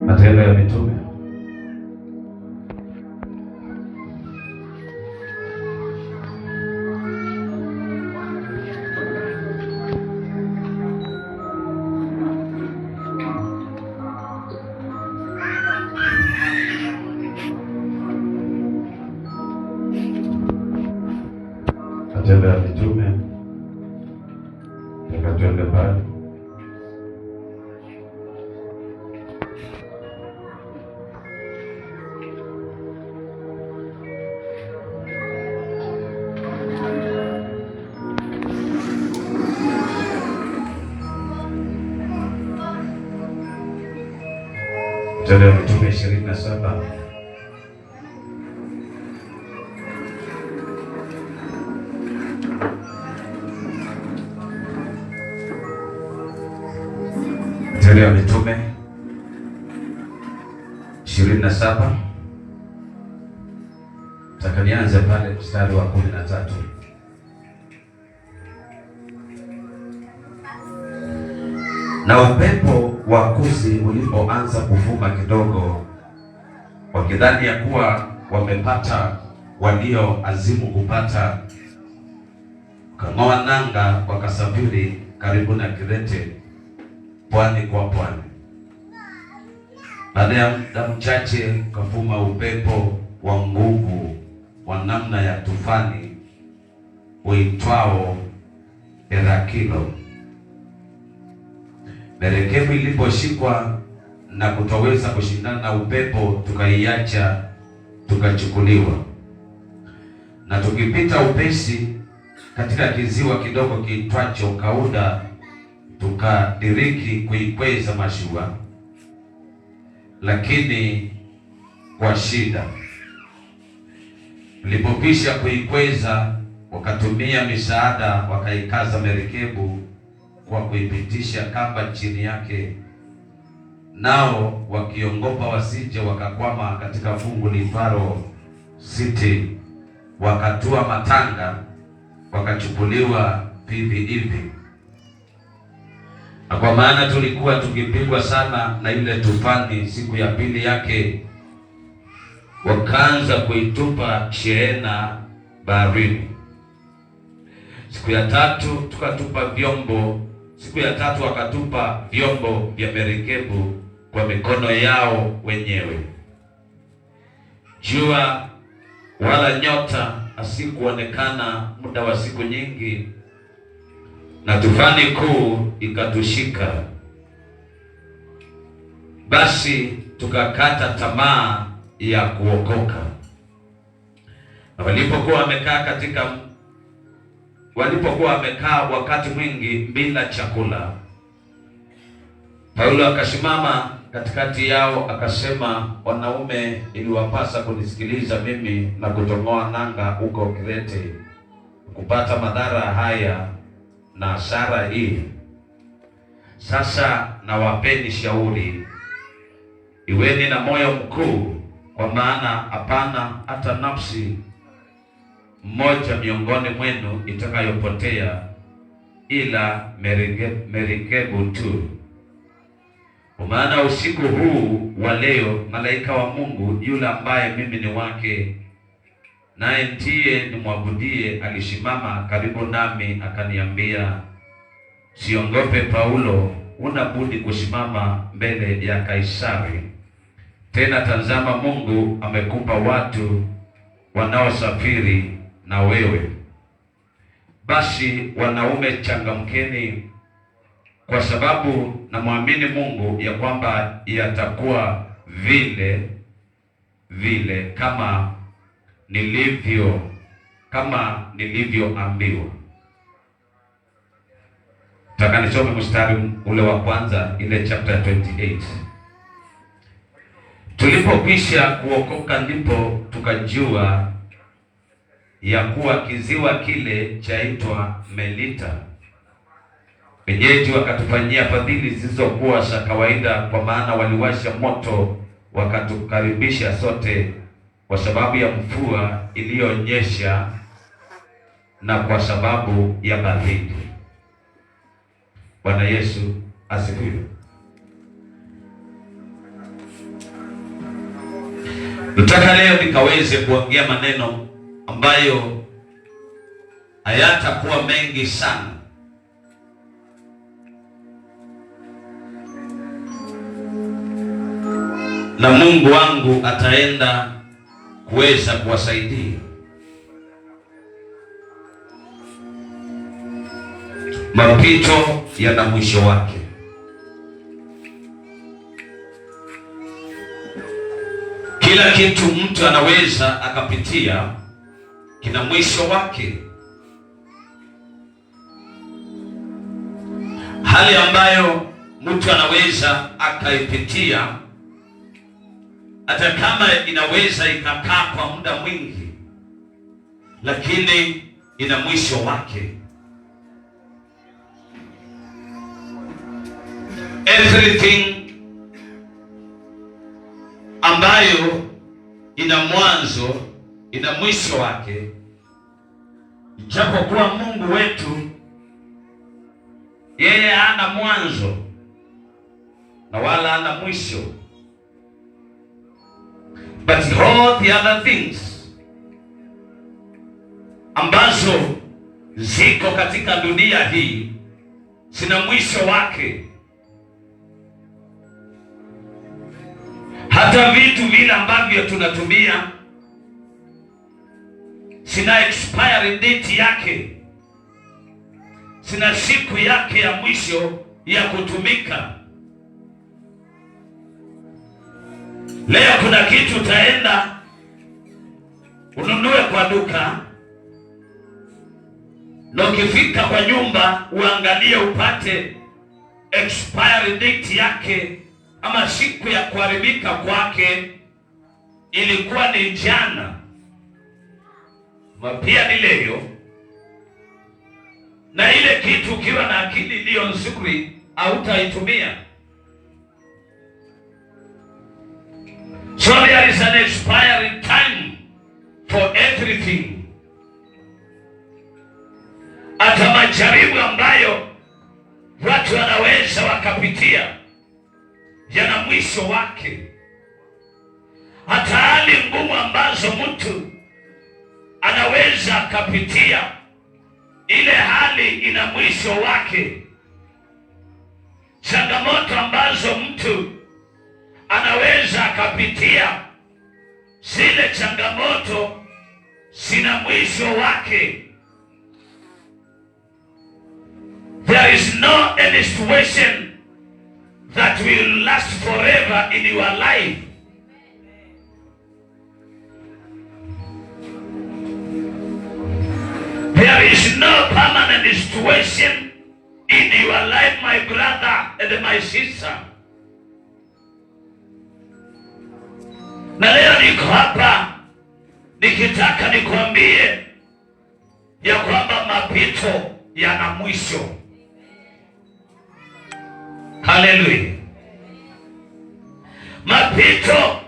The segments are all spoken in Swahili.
Matendo ya Mitume Matendo ya Mitume tukatwende pale. Matendo ya Mitume 27. Matendo ya Mitume 27. Nataka nianze pale mstari wa 13. Na upepo wa kusi ulipoanza kuvuma kidogo, wakidhani ya kuwa wamepata walioazimu kupata, kang'oa nanga wakasafiri karibu na Krete, pwani kwa pwani. Baada ya muda mchache kavuma upepo wa nguvu wa namna ya tufani uitwao Herakilo. Merikebu iliposhikwa na kutoweza kushindana na upepo, tukaiacha tukachukuliwa, na tukipita upesi katika kiziwa kidogo kiitwacho Kauda, tukadiriki kuikweza mashua, lakini kwa shida. Tulipokwisha kuikweza, wakatumia misaada, wakaikaza merikebu kwa kuipitisha kamba chini yake, nao wakiongopa wasije wakakwama katika fungu liitwalo Siti, wakatua matanga, wakachukuliwa vivi hivi. Na kwa maana tulikuwa tukipigwa sana na ile tufani, siku ya pili yake wakaanza kuitupa shehena baharini. Siku ya tatu wakatupa vyombo vya merikebu kwa mikono yao wenyewe. Jua wala nyota asikuonekana muda wa siku nyingi, na tufani kuu ikatushika. Basi tukakata tamaa ya kuokoka. Na walipokuwa wamekaa wakati mwingi bila chakula, Paulo akasimama katikati yao akasema, wanaume, iliwapasa kunisikiliza mimi na kutong'oa nanga huko Krete, kupata madhara haya na hasara hii. Sasa nawapeni shauri, iweni na moyo mkuu, kwa maana hapana hata nafsi mmoja miongoni mwenu itakayopotea, ila merikebu tu. Kwa maana usiku huu wa leo malaika wa Mungu, yule ambaye mimi ni wake, naye ndiye nimwabudie, alisimama karibu nami akaniambia, siongope Paulo, una budi kusimama mbele ya Kaisari. Tena tazama, Mungu amekupa watu wanaosafiri na wewe. Basi wanaume, changamkeni, kwa sababu namwamini Mungu ya kwamba yatakuwa vile vile kama nilivyoambiwa. Nataka nisome mstari ule wa kwanza, ile chapter 28. Tulipokwisha kuokoka, ndipo tukajua ya kuwa kiziwa kile chaitwa Melita. Wenyeji wakatufanyia fadhili zisizokuwa za kawaida, kwa maana waliwasha moto wakatukaribisha sote, kwa sababu ya mvua iliyonyesha na kwa sababu ya baridi. Bwana Yesu asifiwe. Nataka leo nikaweze kuongea maneno ambayo hayatakuwa mengi sana, na Mungu wangu ataenda kuweza kuwasaidia. Mapito yana mwisho wake. Kila kitu mtu anaweza akapitia kina mwisho wake. Hali ambayo mtu anaweza akaipitia, hata kama inaweza ikakaa kwa muda mwingi, lakini ina mwisho wake. Everything ambayo ina mwanzo ina mwisho wake. Japokuwa Mungu wetu yeye hana mwanzo na wala hana mwisho, but all the other things ambazo ziko katika dunia hii zina mwisho wake. Hata vitu vile ambavyo tunatumia sina expiry date yake, sina siku yake ya mwisho ya kutumika. Leo kuna kitu utaenda ununue kwa duka, na ukifika kwa nyumba uangalie upate expiry date yake ama siku ya kuharibika kwake ilikuwa ni jana, mapia ni leo. Na ile kitu ukiwa na akili iliyo nzuri hautaitumia. So there is an expiring time for everything. Hata majaribu ambayo watu wanaweza wakapitia yana mwisho wake. Hata hali ngumu ambazo mtu anaweza akapitia, ile hali ina mwisho wake. Changamoto ambazo mtu anaweza akapitia, zile changamoto zina mwisho wake. There is no any situation that will last forever in your life. There is no permanent situation in your life, my brother and my sister. Na leo niko hapa nikitaka nikwambie ya kwamba mapito yana mwisho. Haleluya. Mapito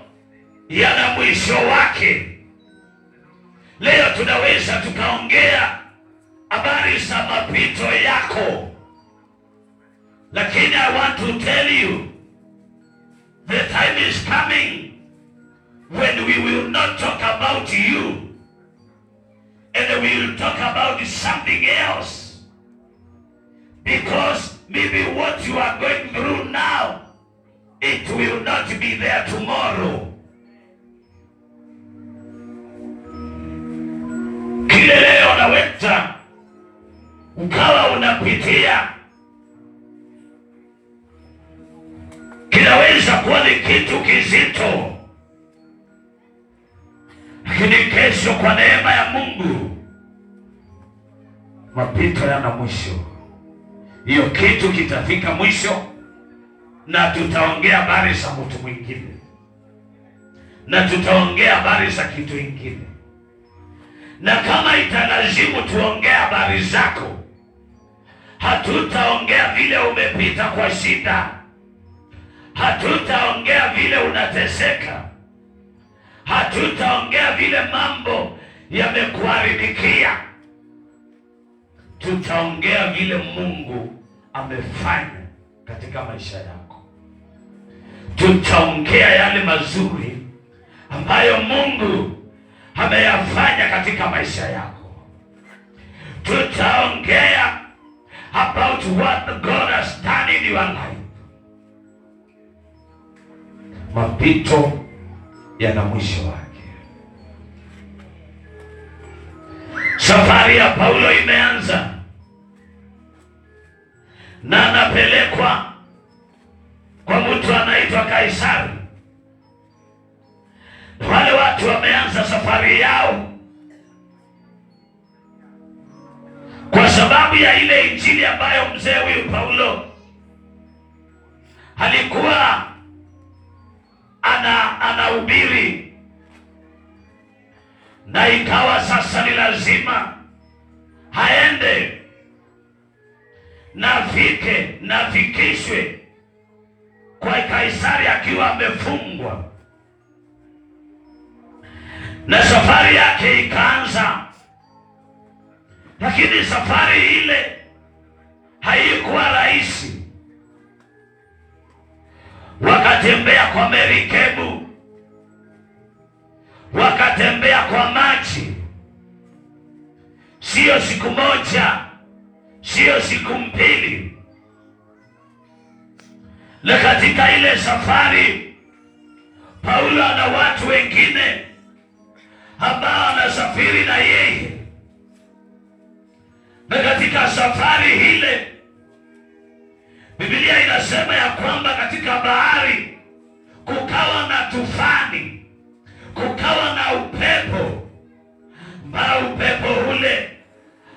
yana mwisho wake. Leo tunaweza tukaongea habari za mapito yako, lakini I want to tell you the time is coming when we will not talk about you and we will talk about something else, because maybe what you are going through now, it will not be there tomorrow. Kile leo naweza ukawa unapitia kinaweza kuwa ni kitu kizito, lakini kesho kwa neema ya Mungu mapito yana mwisho. Hiyo kitu kitafika mwisho, na tutaongea habari za mtu mwingine, na tutaongea habari za kitu kingine. Na kama italazimu tuongee habari zako, hatutaongea vile umepita kwa shida, hatutaongea vile unateseka, hatutaongea vile mambo yamekuharibikia. Tutaongea vile Mungu amefanya katika maisha yako. Tutaongea yale mazuri ambayo Mungu ameyafanya katika maisha yako. Tutaongea about what God has done in your life. Mapito yana mwisho wake. Safari ya Paulo imeanza na anapelekwa kwa mtu anaitwa Kaisari. Wale watu wameanza safari yao kwa sababu ya ile injili ambayo mzee huyu Paulo alikuwa anahubiri, na ikawa sasa ni lazima aende na afikishwe kwa Kaisari akiwa amefungwa, na safari yake ikaanza. Lakini safari ile haikuwa rahisi. Wakatembea kwa merikebu, wakatembea kwa maji, sio siku moja, sio siku mbili. Na katika ile safari Paulo na watu wengine ambao wanasafiri na yeye, na katika safari ile Biblia inasema ya kwamba katika bahari kukawa na tufani, kukawa na upepo, ambao upepo ule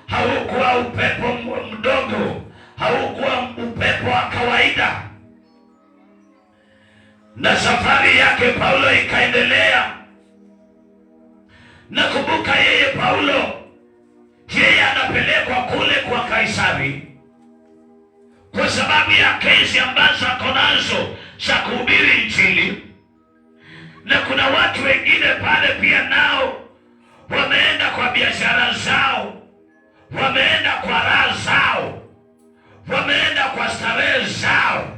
haukuwa upepo mdogo, haukuwa upepo wa kawaida. Na safari yake Paulo ikaendelea. Nakumbuka yeye Paulo, yeye anapelekwa kule kwa Kaisari kwa sababu ya kesi ambazo ako nazo za kuhubiri injili, na kuna watu wengine pale pia nao wameenda kwa biashara zao, wameenda kwa raha zao, wameenda kwa starehe zao.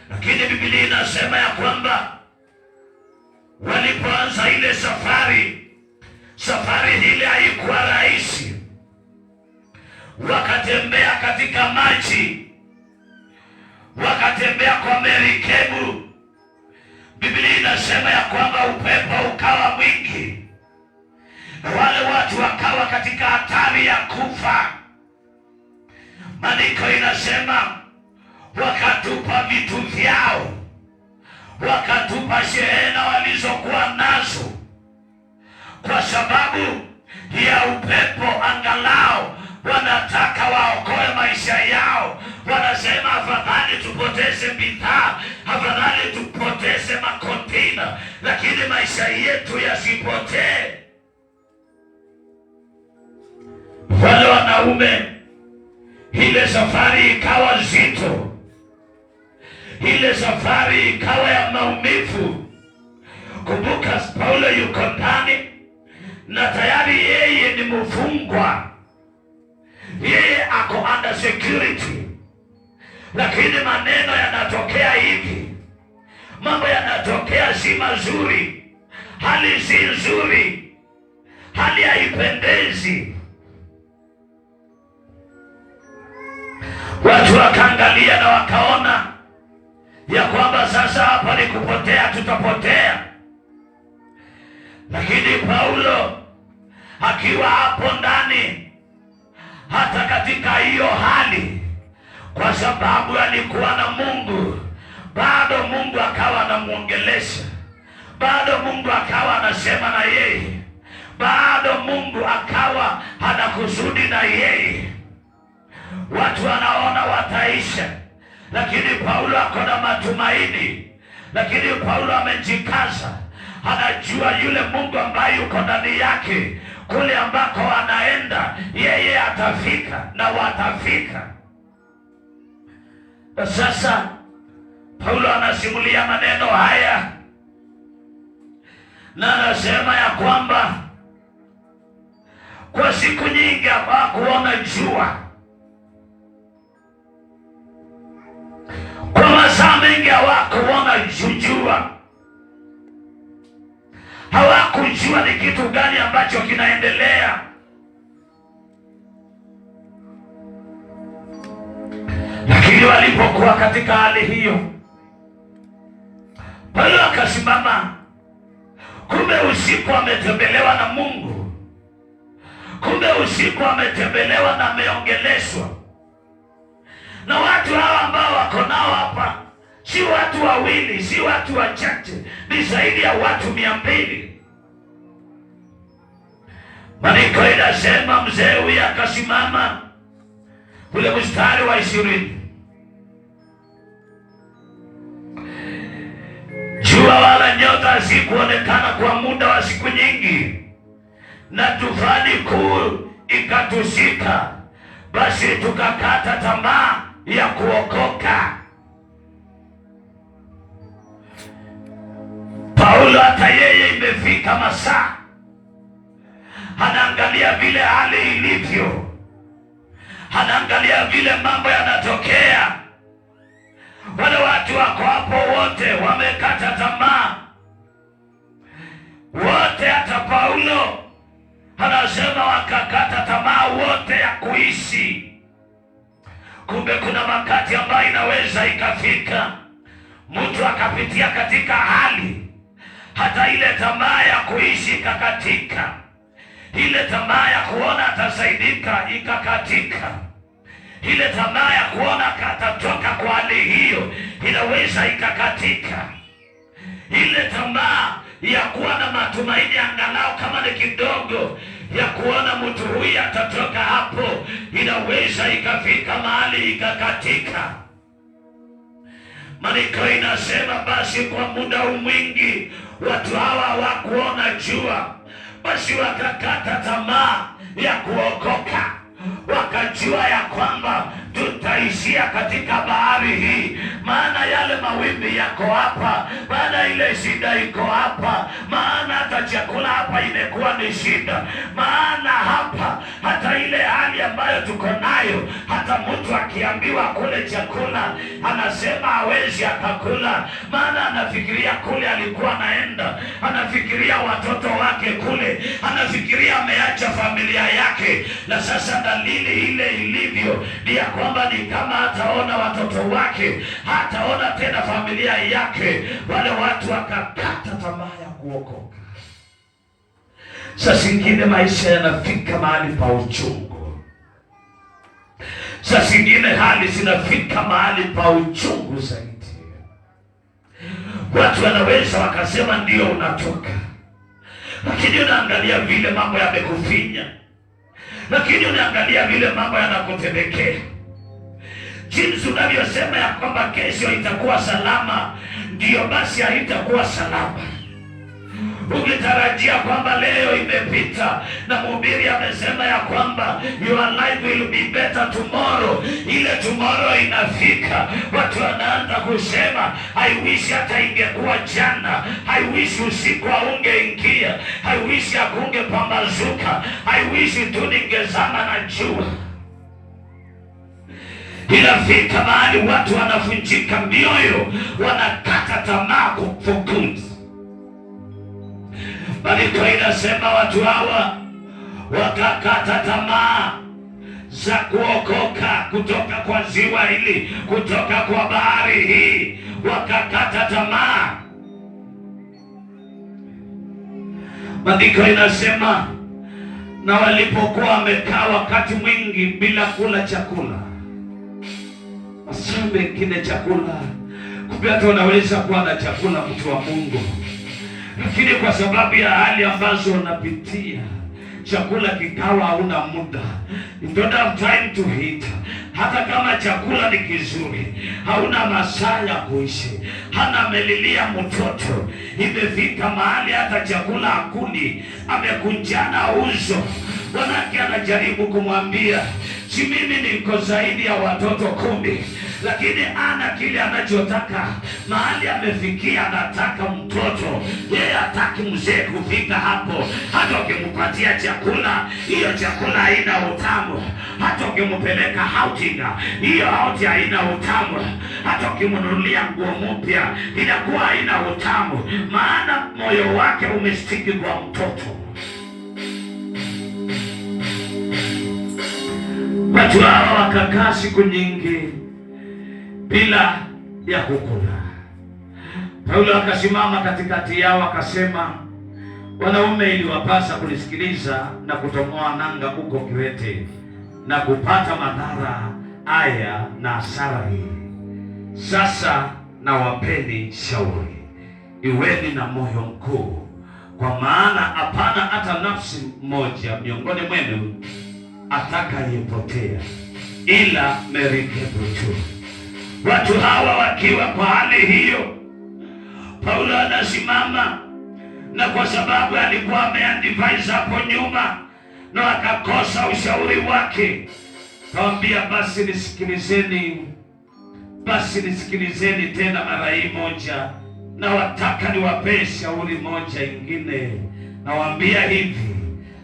Lakini Biblia inasema ya kwamba walipoanza ile safari ile haikuwa rahisi. Wakatembea katika maji, wakatembea kwa merikebu. Biblia inasema ya kwamba upepo ukawa mwingi, wale watu wakawa katika hatari ya kufa. Maandiko inasema wakatupa vitu vyao, wakatupa shehena walizokuwa nazo, kwa sababu ya upepo. Angalau wanataka waokoe maisha yao. Wanasema afadhali tupoteze bidhaa, afadhali tupoteze makontina, lakini maisha yetu yasipotee. Wale wanaume, ile safari ikawa zito, ile safari ikawa ya maumivu. Kumbuka Paulo yuko ndani na tayari yeye ni mfungwa, yeye ako under security, lakini maneno yanatokea hivi, mambo yanatokea si mazuri, hali si nzuri, hali haipendezi. Watu wakaangalia na wakaona ya kwamba sasa hapa ni kupotea, tutapotea. Lakini Paulo akiwa hapo ndani, hata katika hiyo hali, kwa sababu alikuwa na Mungu, bado Mungu akawa anamuongelesha, bado Mungu akawa anasema na yeye, bado Mungu akawa anakusudi na yeye. Watu wanaona wataisha, lakini Paulo ako na matumaini. Lakini Paulo amejikaza, anajua yule Mungu ambaye yuko ndani yake, kule ambako anaenda yeye atafika na watafika. Na sasa Paulo anasimulia maneno haya na anasema ya kwamba kwa siku nyingi hawakuona jua, kwa masaa mengi hawakuona jua, hawakujua ni kitu gani ambacho kinaendelea. Lakini walipokuwa katika hali hiyo, Paulo akasimama. Kumbe usiku ametembelewa na Mungu. Kumbe usiku ametembelewa na ameongeleshwa. Na watu hawa ambao wako nao hapa si watu wawili, si watu wachache, ni zaidi ya watu 200. Maandiko inasema mzee huyu akasimama, ule mstari wa 20. Jua wala nyota hazikuonekana kwa muda wa siku nyingi, na tufani kuu ikatushika, basi tukakata tamaa ya kuokoka. Paulo hata yeye imefika masaa, anaangalia vile hali ilivyo, anaangalia vile mambo yanatokea. Wale watu wako hapo wote wamekata tamaa wote, hata Paulo anasema wakakata tamaa wote ya kuishi. Kumbe kuna wakati ambayo inaweza ikafika mtu akapitia katika hali, hata ile tamaa ya kuishi ikakatika, ile tamaa ya kuona atasaidika ikakatika, ile tamaa ya kuona katatoka kwa hali hiyo inaweza ikakatika, ile tamaa ya kuwa na matumaini angalau kama ni kidogo ya kuona mtu huyu atatoka hapo inaweza ikafika mahali ikakatika. Maandiko inasema basi kwa muda mwingi watu hawa hawakuona jua, basi wakakata tamaa ya kuokoka. Wakajua ya kwamba tutaishia katika bahari hii, maana yale mawimbi yako hapa, maana ile shida iko hapa, maana hata chakula hapa imekuwa ni shida, maana hapa hata ile hali ambayo tuko nayo, hata mtu akiambiwa kule chakula anasema hawezi akakula, maana anafikiria kule alikuwa anaenda, anafikiria watoto wake kule, anafikiria ameacha familia yake. Na sasa dalili ile ilivyo ni ya kwamba ni kama hataona watoto wake, hataona tena familia yake. Wale watu wakakata tamaa ya kuokoka. Sasa zingine maisha yanafika mahali pa uchungu, sasa zingine hali zinafika mahali pa uchungu zaidi. Watu wanaweza wakasema ndio unatoka, lakini unaangalia vile mambo yamekufinya, lakini unaangalia vile mambo yanakutendekea, jinsi unavyosema ya kwamba kesho itakuwa salama, ndio basi haitakuwa salama. Ukitarajia kwamba leo imepita na mhubiri amesema ya kwamba your life will be better tomorrow, ile tomorrow inafika, watu wanaanza kusema I wish hata ingekuwa jana, I wish usiku haungeingia, I wish hakungepambazuka, I wish tu ningezama na jua. Inafika mahali watu wanavunjika mioyo, wanakata tamaa for good. Maandiko inasema watu hawa wakakata tamaa za kuokoka kutoka kwa ziwa hili, kutoka kwa bahari hii, wakakata tamaa. Maandiko inasema na walipokuwa wamekaa wakati mwingi bila kula chakula. Aseme kile chakula, kumbe hata unaweza kuwa na chakula mtu wa Mungu, lakini kwa sababu ya hali ambazo unapitia, chakula kikawa hauna muda. You don't have time to eat. Hata kama chakula ni kizuri, hauna masaa ya kuishi. Hana amelilia mtoto, imefika mahali hata chakula hakuli, amekunjana uso. Wanake anajaribu kumwambia, si mimi niko zaidi ya watoto 10, lakini ana kile anachotaka. Mahali amefikia anataka mtoto, yeye hataki mzee kufika hapo. Hata ukimpatia chakula, hiyo chakula haina utamu. Hata ukimpeleka outing, hiyo outing haina utamu. Hata ukimnunulia nguo mpya, inakuwa haina utamu. Maana moyo wake umestiki kwa mtoto. Watu hawa wakakaa siku nyingi bila ya kukula. Paulo akasimama katikati yao akasema, wanaume, iliwapasa kunisikiliza na kutomoa nanga huko Krete na kupata madhara haya na hasara hii. Sasa nawapeni shauri, iweni na moyo mkuu, kwa maana hapana hata nafsi moja miongoni mwenu atakayepotea, ila merikebu tu. Watu hawa wakiwa kwa hali hiyo, Paulo anasimama, na kwa sababu alikuwa ameadvise hapo nyuma na akakosa ushauri wake, kawambia, basi nisikilizeni tena mara hii moja, na wataka niwapee shauri moja ingine. Nawaambia hivi,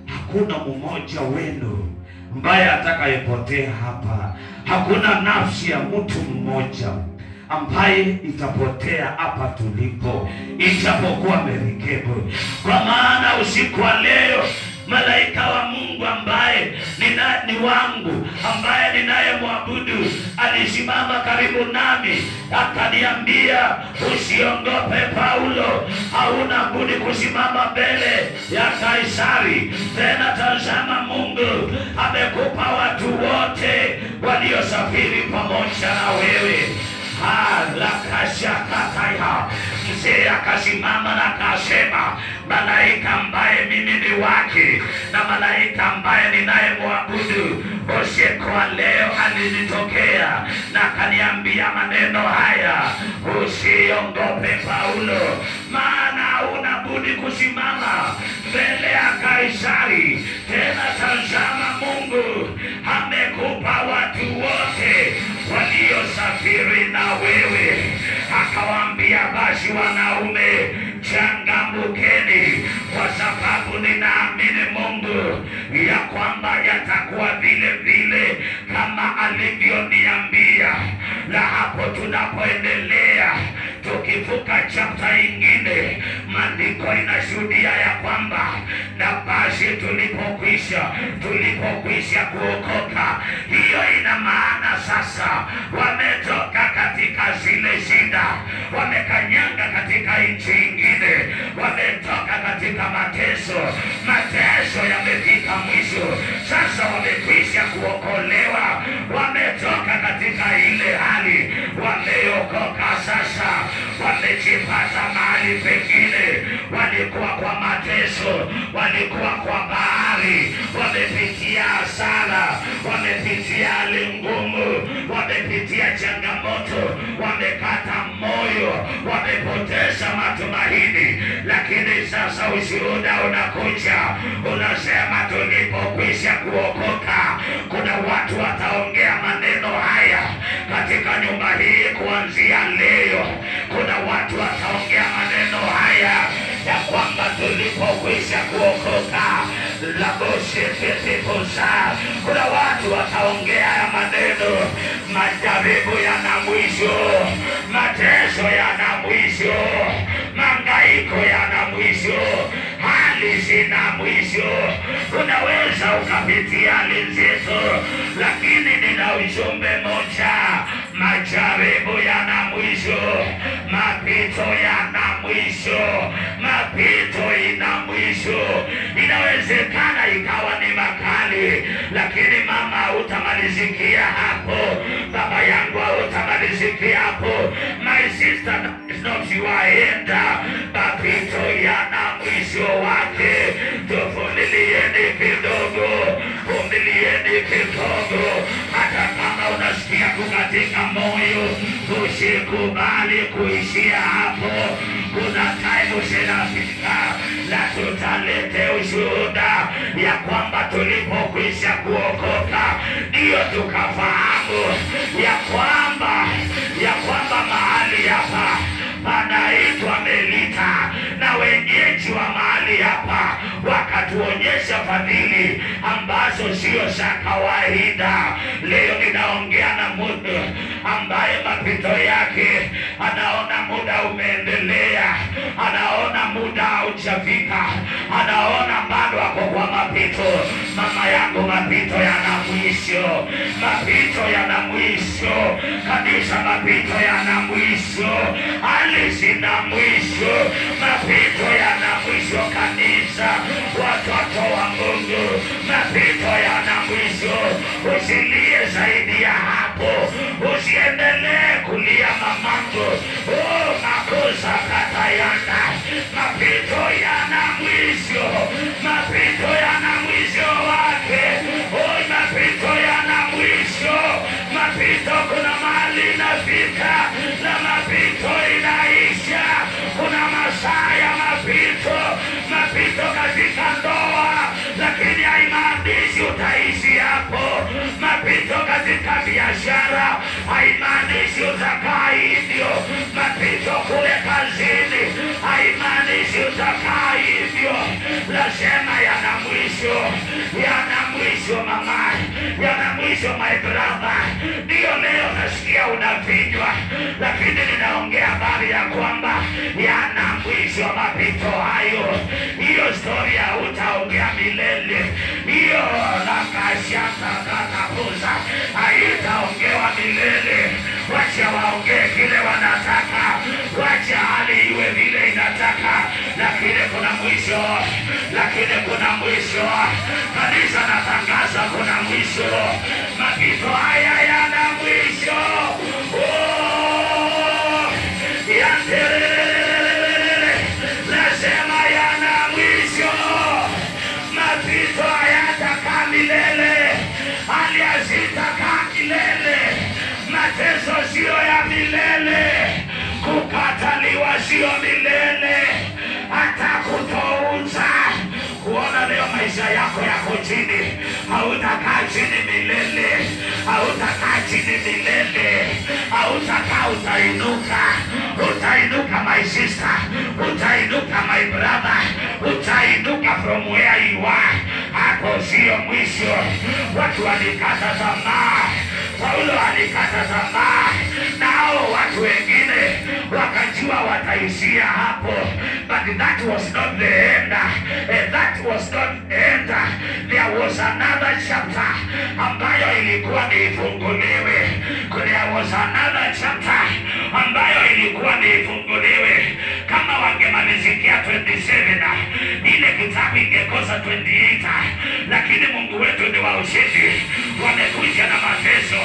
hakuna mmoja wenu ambaye atakayepotea hapa. Hakuna nafsi ya mtu mmoja ambaye itapotea hapa tulipo, ijapokuwa merikebu. Kwa maana usiku wa leo malaika wa Mungu ambaye ni wangu, ambaye ninayemwabudu, alisimama karibu nami akaniambia, usiongope Paulo, hauna budi kusimama mbele ya Kaisari. Tena tazama, Mungu amekupa watu wote waliosafiri pamoja na wewe. Lakashakataya. Mzee akasimama na akasema, malaika ambaye mimi ni wake na malaika ambaye ninayemwabudu usiku wa leo alinitokea na akaniambia maneno haya, usiongope Paulo, maana huna budi kusimama mbele ya Kaisari. Tena tazama, Mungu amekupa watu wote waliosafiri na wewe. Akawaambia, basi wanaume, changamkeni, kwa sababu ninaamini Mungu ya kwamba yatakuwa vile vile kama alivyoniambia. Na hapo tunapoendelea tukivuka chapter ingine, maandiko inashuhudia ya kwamba na basi tulipokwisha kuokoka, hiyo ina maana sasa wametoka katika zile shida, wamekanyanga katika nchi ingine, wametoka katika mateso yamefika mwisho. Sasa wamekwisha kuokolewa, wametoka katika ile hali, wameokoka. Sasa wamejipata mahali pengine, walikuwa kwa mateso, walikuwa kwa bahari, wamepitia hasara, wamepitia hali ngumu, wamepitia changamoto, wamekata moyo, wamepoteza matumaini. Lakini sasa ushuhuda unakuja, unasema, tulipokwisha kuokoka, kuna watu wataongea maneno haya katika nyumba hii kuanzia leo. Kuna watu wataongea maneno haya ya kwamba tulipokwisha kuokoka, kuna watu wataongea ya maneno, majaribu yana mwisho, mateso yana mwisho, mangaiko yana mwisho, hali zina mwisho. Unaweza ukapitia hali nzito, lakini nina ujumbe moja, majaribu yana mwisho, mapito yana mwisho, mapito ina mwisho. Inawezekana ikawa ni makali, lakini mama, hutamalizikia hapo. Baba yangu, hutamalizikia hapo. My sister, is not your end. Mapito yana mwisho wake. Tuvumilieni kidogo, vumilieni kidogo. Hata kama unasikia kukatika moyo, usikubali kuishia hapo. Kuna time zinafika na tutalete ushuhuda ya kwamba tulipokwisha kuokoka ndiyo tukafahamu ya kwamba mahali hapa panaitwa Melita, na wenyeji wa mahali hapa wakatuonyesha fadhili ambazo sio za kawaida. Leo ninaongea na mtu ambaye mapito yake anaona muda umeendelea, anaona muda haujafika, anaona bado ako kwa mapito. Mama yangu, mapito yana mwisho, mapito yana mwisho. Kanisa, mapito yana mwisho. Hali zina mwisho, mapito yana mwisho. Kanisa, watoto wa Mungu, mapito yana mwisho. Usilie zaidi ya hapo, usiendelee kulia mamangu. Makosa katayana, mapito yana mwisho, mapito yana mwisho wake. Mapito yana mwisho, mapito kuna mahali inafika na mapito inaisha. Kuna masaa ya mapito, mapito katika ndoa, lakini haimaanishi utaishi hapo. Mapito katika biashara, haimaanishi utakaa hivyo. Mapito kule kazini, haimaanishi utakaa hivyo. Lazima yana mwisho, yana mwisho mama, yana mwisho my brother. Ndio leo nasikia unavinywa, lakini ninaongea habari ya kwamba yana mwisho mapito hayo. Hiyo story hautaongea milele, hiyo lakashaka katakuza haitaongewa milele. Wacha waongee kile wanataka, wacha hali iwe vile inataka, lakini kuna mwisho, lakini kuna mwisho. Kanisa, natangaza kuna mwisho. Mapito haya yana mwisho. Nasema yana mwisho. Mapito hayatakaa milele, hali hazitakaa milele. Mateso sio ya milele, kukataliwa sio milele, hata kutouza. Kuona leo maisha yako yako chini, hautakaa chini milele, hautakaa chini milele, hautakaa, utainuka. Utainuka my sister, utainuka my brother, utainuka from where you are. Hapo sio mwisho. Watu walikata tamaa, Paulo alikata tamaa, nao watu wengine wakajua wataishia hapo. But that was not the end. That was not end. There was another chapter ambayo ilikuwa ni ifunguliwe. There was another chapter ambayo ilikuwa ni ifunguliwe. Kama wangemalizikia 27, ile kitabu ingekosa 28. Lakini Mungu wetu ni wa ushindi. Wamekuja na mateso,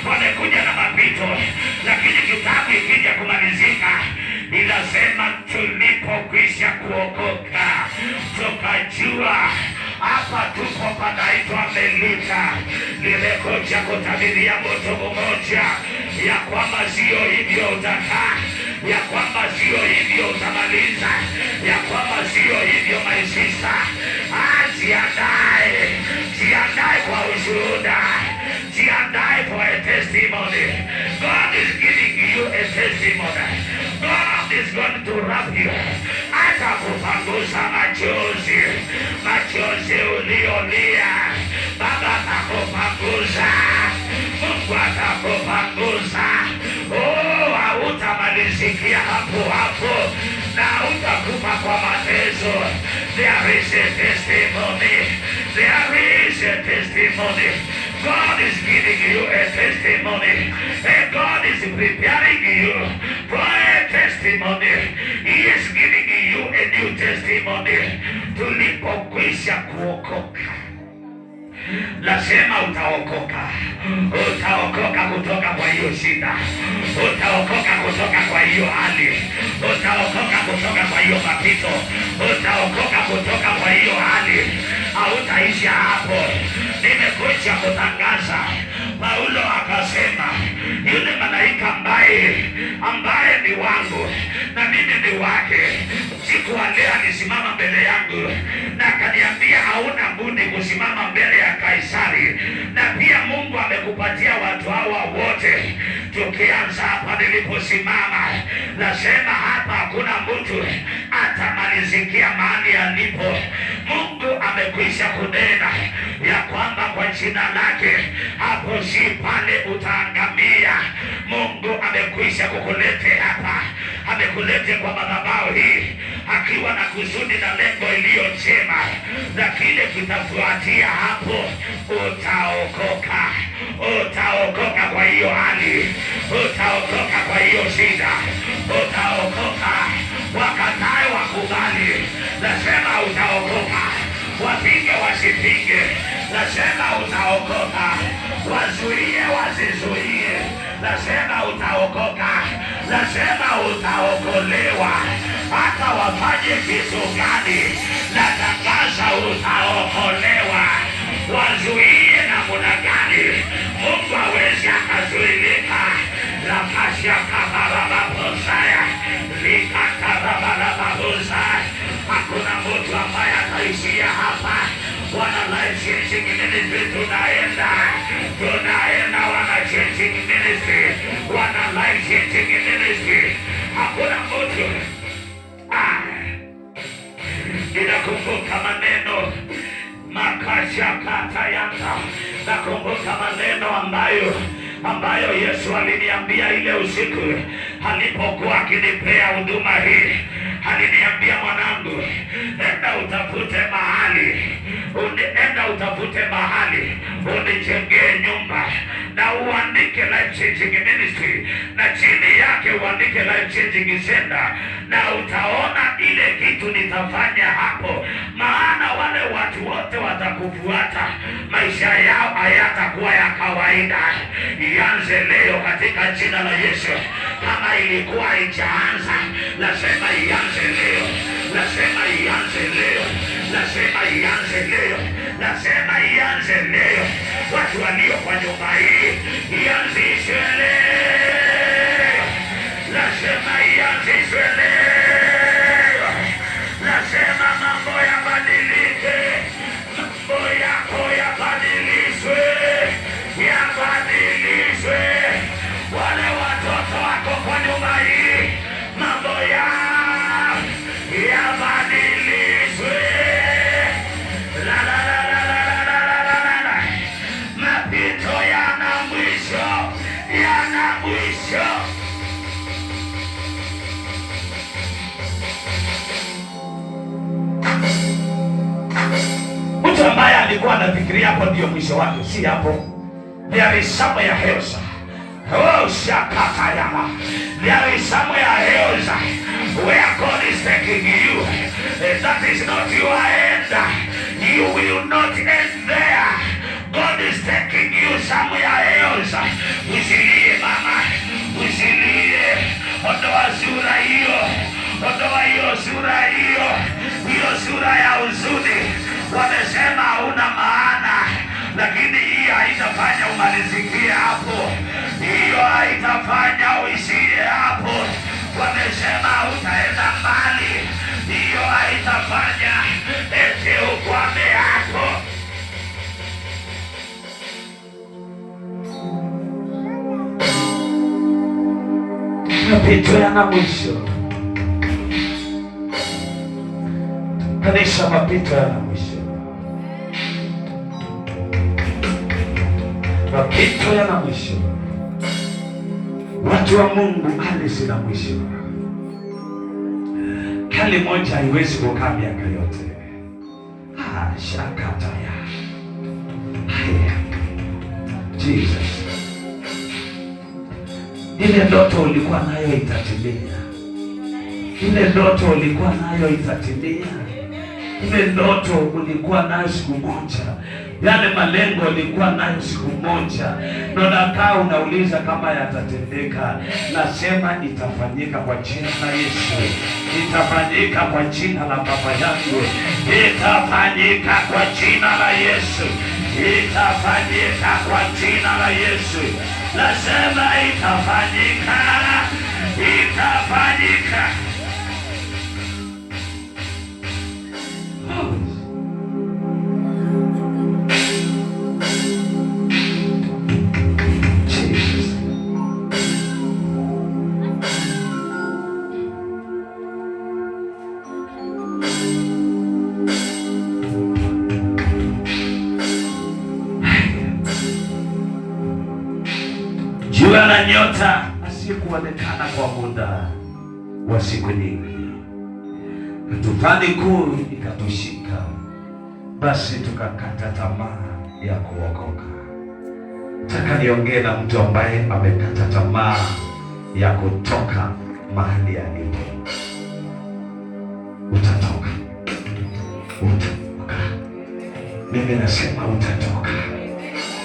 wamekuja na mapito, lakini kitabu ikija kumalizika, inasema tulipokwisha kuokoka tukajua hapa tuko panaitwa Melita. Nimekuja kutabiria moto mmoja, ya kwamba sio hivyo utakaa, ya kwamba sio hivyo utamaliza, ya kwamba sio hivyo my sister. Jiandae, jiandae kwa ushuhuda, jiandae for a testimony. God is giving you a testimony. God is going to wrap you. Atakupangusa machozi, machozi uliolia, Baba atakupangusa, Mungu atakupangusa. Hautamalizikia hapo hapo, na utakufa kwa mateso. There is a testimony. There is a testimony. God is giving you a testimony, and God is preparing you for a testimony. He is giving you a new testimony. Tulipokwisha kuokoka, lazima utaokoka. Utaokoka kutoka kwa hiyo shida, utaokoka kutoka kwa hiyo hali, utaokoka kutoka kwa hiyo mapito, utaokoka kutoka kwa hiyo hali. Hautaisha hapo. Nimekuja kutangaza, Paulo akasema yule malaika ambaye ni wangu na mimi ni wake, siku leo alisimama mbele yangu na akaniambia hauna budi kusimama mbele ya Kaisari, na pia Mungu amekupatia watu hawa wote. Tukianza hapa niliposimama, nasema hapa hakuna mtu atamalizikia mahali alipo. Mungu amekwisha kunena ya kwamba kwa jina lake hapo si pale utaangamia. Mungu amekwisha kukulete hapa, amekulete kwa madhabahu hii. akiwa na kusudi na lengo iliyo njema, na kile kitafuatia hapo, utaokoka. Utaokoka kwa hiyo hali, utaokoka kwa hiyo shida, utaokoka. Wakatae wakubali, nasema utaokoka. Wapinge wasipinge, nasema utaokoka. Wazuie wasizuie, nasema utaokoka. Nasema utaokolewa. Hata wafanye kitu gani, natangaza utaokolewa. Wazuie namna gani, Mungu hawezi akazuilika. Lakasha kabarababosaya, likatabarababosaya. Hakuna mtu ambaye ataishia hapa. Wana Life Changing Ministry tunaenda wana Changing Ministry, wana Life Changing Ministry. Hakuna mtu. Ninakumbuka maneno makashakata yanga. Nakumbuka maneno ambayo Yesu aliniambia ile usiku alipokuwa akinipea huduma hii. Aliniambia, mwanangu, enda utafute mahali unijengee nyumba na uandike Life Changing Ministry, na chini yake uandike Life Changing Center, na utaona ile kitu nitafanya hapo. Maana wale watu wote watakufuata, maisha yao hayatakuwa ya kawaida. Ianze leo katika jina la Yesu. Kama ilikuwa haijaanza, nasema ianze leo. Nasema ianze leo. Nasema ianze leo. Nasema ianze leo. Watu walio kwa nyumba hii, ianzishwe leo. Nasema ianzishwe leo. Nasema mambo yabadilike. Mambo yako yabadilishwe. Yabadilishwe. Wale watoto wako kwa nyumba hii, mambo yao yabadilishwe. Mapito yana mwisho, yana mwisho. Mtu ambaye alikuwa anafikiria hapo ndio mwisho wake, si hapo. There is somewhere else. Oh, shakatayama. There is somewhere else where God is taking you. That is not your end. You will not end there. God is taking you somewhere else. Usilie mama, usilie. Ondoa sura hiyo. Ondoa hiyo sura hiyo. Hiyo sura ya huzuni. Wamesema hauna maana, lakini hii haitafanya umalizikie hapo. Hiyo haitafanya uishie hapo. Wamesema utaenda mbali. Hiyo haitafanya eti ukwame hapo. Mapito yana mwisho. Kanisa, mapito yana mwisho. Mapito yana mwisho. Watu wa Mungu, hali zina mwisho. Hali moja haiwezi kukaa miaka yote. Shakataya. Jesus. Ile ndoto ulikuwa nayo itatimia. Ile ndoto ulikuwa nayo itatimia. Ile ndoto ulikuwa nayo siku moja. Yale malengo ulikuwa nayo siku moja. Ndio nakaa unauliza kama yatatendeka. Nasema itafanyika kwa jina la Yesu. Itafanyika kwa jina la baba yangu. Itafanyika kwa jina la Yesu. Itafanyika kwa jina la Yesu. Nasema itafanyika. Itafanyika. Jua na nyota asiyekuonekana kwa muda wa siku nyingi, tufani kuu ikatushika, basi tukakata tamaa ya kuokoka. Nataka niongee na mtu ambaye amekata tamaa ya kutoka mahali alipo. Utatoka, utatoka. Mimi nasema utatoka,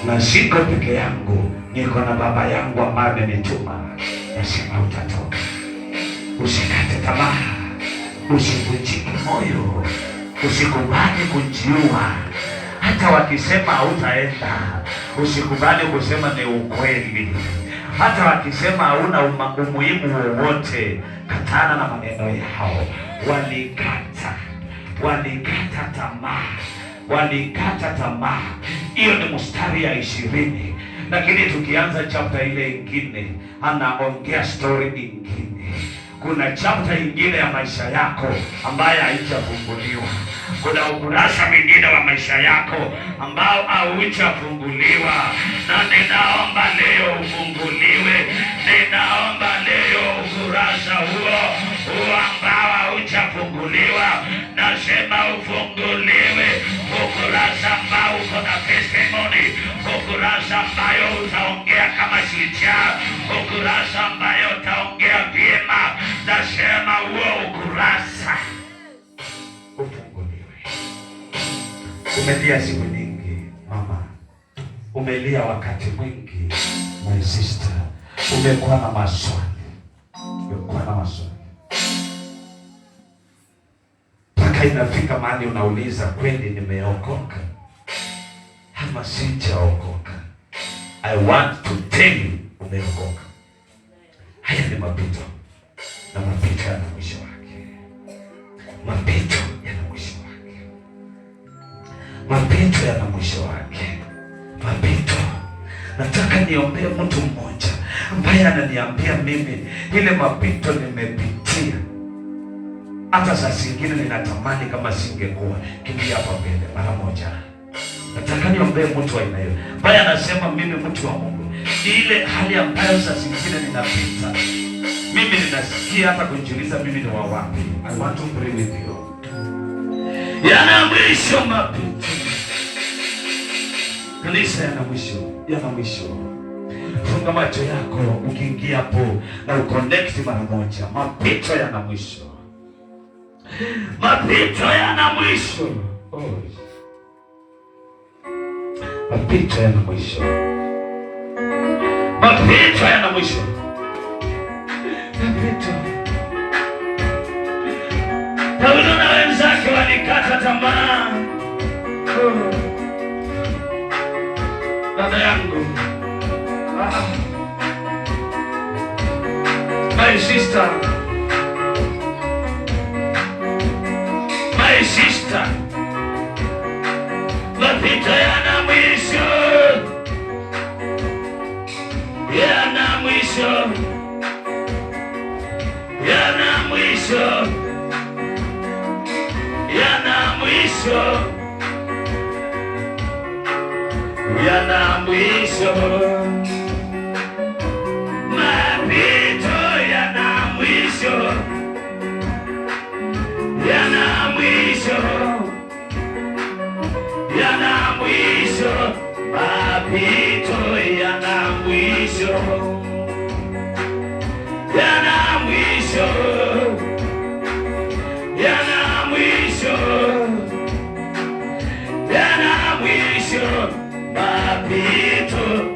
na siko peke yangu, niko na Baba yangu ambaye amenituma. Nasema utatoka. Usikate tamaa, usivunjike moyo, usikubali kujiua. Hata wakisema hautaenda, usikubali kusema ni ukweli. Hata wakisema hauna umuhimu wowote, katana na maneno yao. Walikata tamaa. Hiyo ni mstari ya 20. Lakini tukianza chapter ile ingine, anaongea story ingine. Kuna chapter ingine ya maisha yako ambayo haijafunguliwa. Kuna ukurasa mwingine wa maisha yako ambao haujafunguliwa, na ninaomba leo ufunguliwe. Ninaomba leo ukurasa huo ambao haujafunguliwa, nasema ufunguliwe. Ukurasa ambao uko na testimony, ukurasa ambayo utaongea kama shujaa, ukurasa ambayo utaongea vyema, nasema huo ukurasa ufunguliwe. Umelia siku nyingi mama, umelia wakati mwingi my sister, umekuwa na maswali, mpaka inafika mahali unauliza, kweli nimeokoka ama sijaokoka? I want to tell you, umeokoka. Haya ni mapito, na mapito yana mwisho wake. Mapito yana mwisho wake. Mapito yana mwisho wake. Mapito. Nataka niombee mtu mmoja ambaye ananiambia, mimi ile mapito nimepitia, hata saa zingine ninatamani kama singekuwa. Kimbia hapa mbele mara moja. Nataka niombee mtu wa aina hiyo ambaye anasema, mimi mtu wa Mungu, ile hali ambayo saa zingine ninapita, mimi ninasikia hata kujiuliza mimi ni wa wapi. I want to pray with you. Yana mwisho mapito. Kanisa yana mwisho. Funga macho yako ukiingia hapo na uconnect mara moja. Mapito yana mwisho. Mapito yana mwisho. Mapito yana mwisho. Mapito yana mwisho. Mapito. Paulo na wenzake walikata tamaa. Dada yangu, my sister, mapito yana mwisho, yana mwisho, yana mwisho, yana mwisho, yana mwisho. Mapito yana mwisho, yana mwisho, yana mwisho. Mapito yana mwisho, yana mwisho, yana mwisho, yana mwisho. Mapito